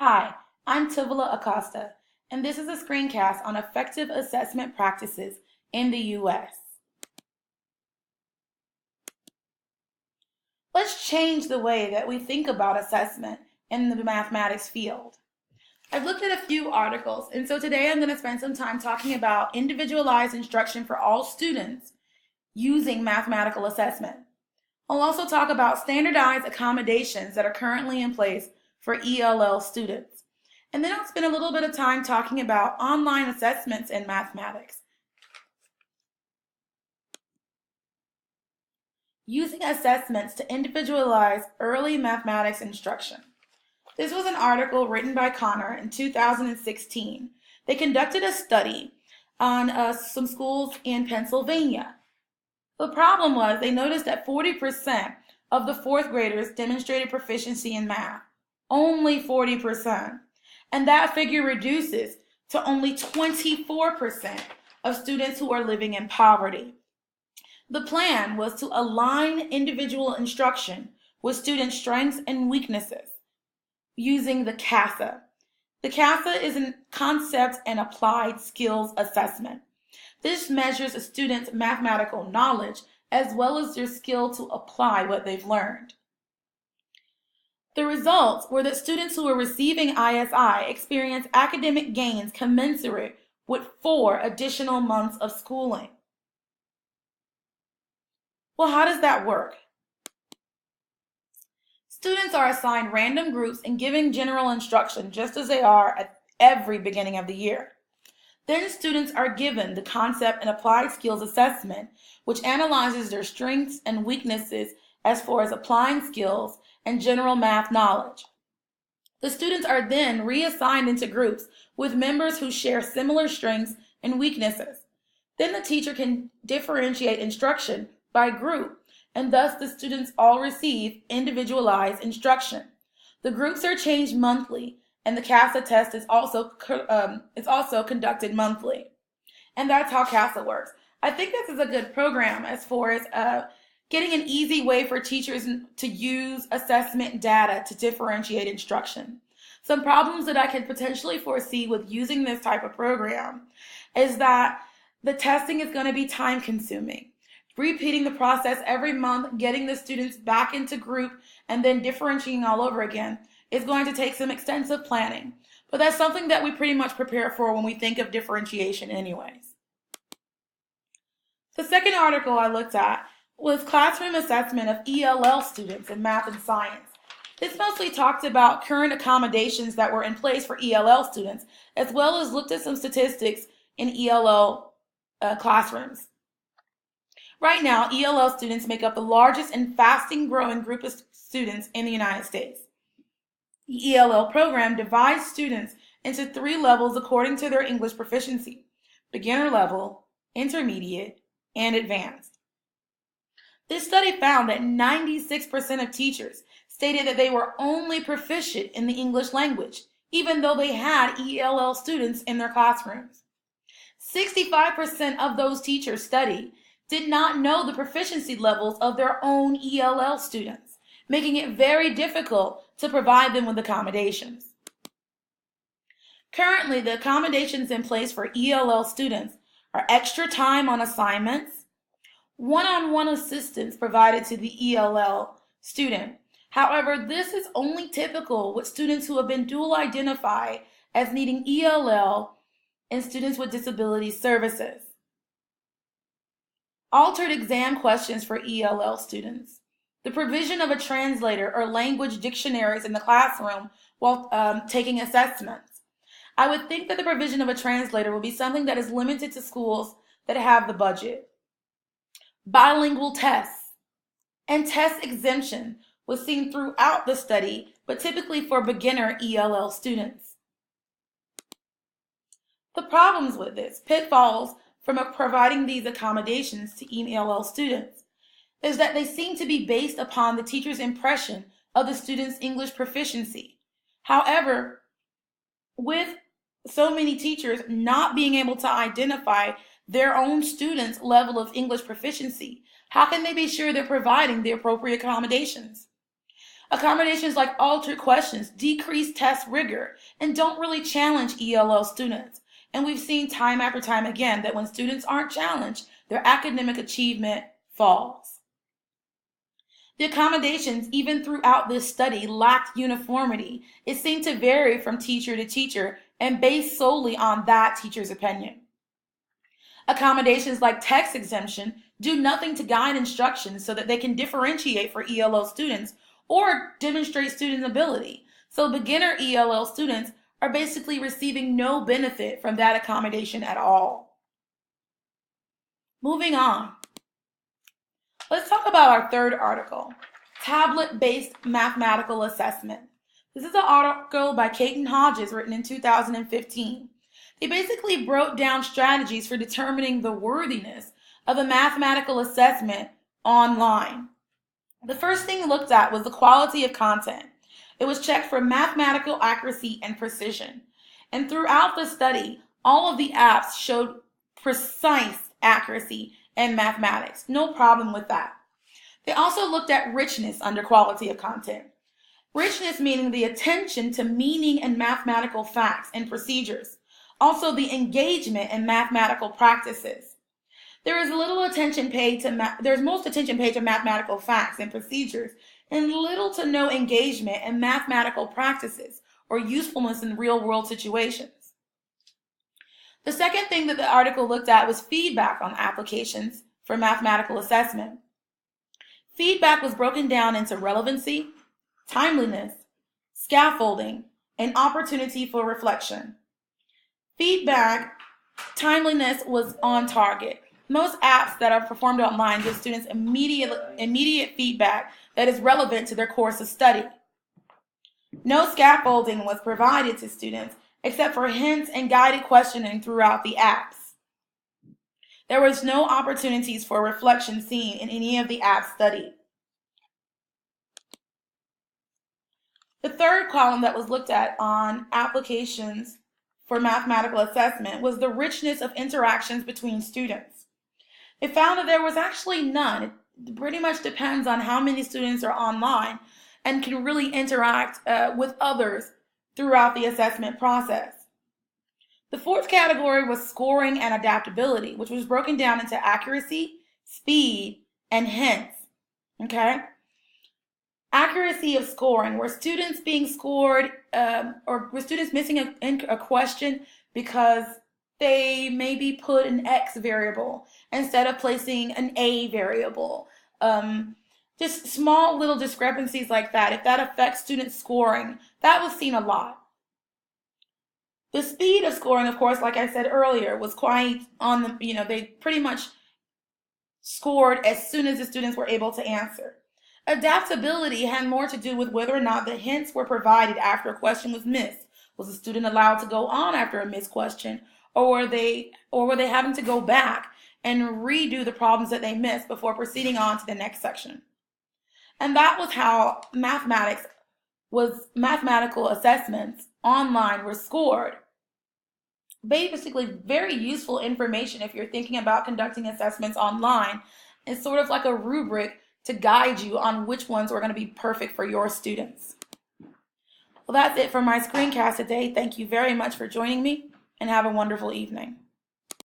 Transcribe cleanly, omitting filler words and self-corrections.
Hi, I'm Tivula Acosta, and this is a screencast on effective assessment practices in the U.S. Let's change the way that we think about assessment in the mathematics field. I've looked at a few articles, and so today I'm going to spend some time talking about individualized instruction for all students using mathematical assessment. I'll also talk about standardized accommodations that are currently in place for ELL students. And then I'll spend a little bit of time talking about online assessments in mathematics. Using assessments to individualize early mathematics instruction. This was an article written by Connor in 2016. They conducted a study on some schools in Pennsylvania. The problem was they noticed that 40% of the fourth graders demonstrated proficiency in math. Only 40%. And that figure reduces to only 24% of students who are living in poverty. The plan was to align individual instruction with students' strengths and weaknesses using the CASA. The CASA is a concept and applied skills assessment. This measures a student's mathematical knowledge as well as their skill to apply what they've learned. The results were that students who were receiving ISI experienced academic gains commensurate with 4 additional months of schooling. Well, how does that work? Students are assigned random groups and given general instruction just as they are at every beginning of the year. Then students are given the concept and applied skills assessment, which analyzes their strengths and weaknesses as far as applying skills and general math knowledge. The students are then reassigned into groups with members who share similar strengths and weaknesses. Then the teacher can differentiate instruction by group, and thus the students all receive individualized instruction. The groups are changed monthly, and the CASA test is also conducted monthly. And that's how CASA works. I think this is a good program as far as getting an easy way for teachers to use assessment data to differentiate instruction. Some problems that I can potentially foresee with using this type of program is that the testing is going to be time consuming. Repeating the process every month, getting the students back into group, and then differentiating all over again is going to take some extensive planning. But that's something that we pretty much prepare for when we think of differentiation anyways. The second article I looked at was classroom assessment of ELL students in math and science. This mostly talked about current accommodations that were in place for ELL students, as well as looked at some statistics in ELL classrooms. Right now, ELL students make up the largest and fastest growing group of students in the United States. The ELL program divides students into 3 levels according to their English proficiency: beginner level, intermediate, and advanced. This study found that 96% of teachers stated that they were only proficient in the English language, even though they had ELL students in their classrooms. 65% of those teachers studied did not know the proficiency levels of their own ELL students, making it very difficult to provide them with accommodations. Currently, the accommodations in place for ELL students are extra time on assignments, one-on-one assistance provided to the ELL student. However, this is only typical with students who have been dual identified as needing ELL and students with disability services. Altered exam questions for ELL students. The provision of a translator or language dictionaries in the classroom while taking assessments. I would think that the provision of a translator would be something that is limited to schools that have the budget. Bilingual tests and test exemption was seen throughout the study, but typically for beginner ELL students. The problems with this, pitfalls from providing these accommodations to ELL students, is that they seem to be based upon the teacher's impression of the student's English proficiency. However, with so many teachers not being able to identify their own students' level of English proficiency, how can they be sure they're providing the appropriate accommodations? Accommodations like altered questions decrease test rigor and don't really challenge ELL students. And we've seen time after time again that when students aren't challenged, their academic achievement falls. The accommodations, even throughout this study, lacked uniformity. It seemed to vary from teacher to teacher and based solely on that teacher's opinion. Accommodations like text exemption do nothing to guide instruction so that they can differentiate for ELL students or demonstrate student ability. So beginner ELL students are basically receiving no benefit from that accommodation at all. Moving on. Let's talk about our third article, tablet-based mathematical assessment. This is an article by Caton Hodges written in 2015. They basically broke down strategies for determining the worthiness of a mathematical assessment online. The first thing looked at was the quality of content. It was checked for mathematical accuracy and precision. And throughout the study, all of the apps showed precise accuracy in mathematics. No problem with that. They also looked at richness under quality of content. Richness meaning the attention to meaning and mathematical facts and procedures. Also the engagement in mathematical practices. There's most attention paid to mathematical facts and procedures and little to no engagement in mathematical practices or usefulness in real-world situations. The second thing that the article looked at was feedback on applications for mathematical assessment. Feedback was broken down into relevancy, timeliness, scaffolding, and opportunity for reflection. Feedback, timeliness was on target. Most apps that are performed online give students immediate feedback that is relevant to their course of study. No scaffolding was provided to students except for hints and guided questioning throughout the apps. There was no opportunities for reflection seen in any of the apps studied. The third column that was looked at on applications for mathematical assessment was the richness of interactions between students. It found that there was actually none. It pretty much depends on how many students are online and can really interact with others throughout the assessment process. The fourth category was scoring and adaptability, which was broken down into accuracy, speed, and hints. Okay? Accuracy of scoring, were students being scored or were students missing a question because they maybe put an X variable instead of placing an A variable. Just small little discrepancies like that. If that affects student scoring, that was seen a lot. The speed of scoring, of course, like I said earlier, was quite on the, they pretty much scored as soon as the students were able to answer. Adaptability had more to do with whether or not the hints were provided after a question was missed. Was the student allowed to go on after a missed question, or were they having to go back and redo the problems that they missed before proceeding on to the next section? And that was how mathematical assessments online were scored. Basically, very useful information if you're thinking about conducting assessments online. It's sort of like a rubric to guide you on which ones are going to be perfect for your students. Well, that's it for my screencast today. Thank you very much for joining me, and have a wonderful evening.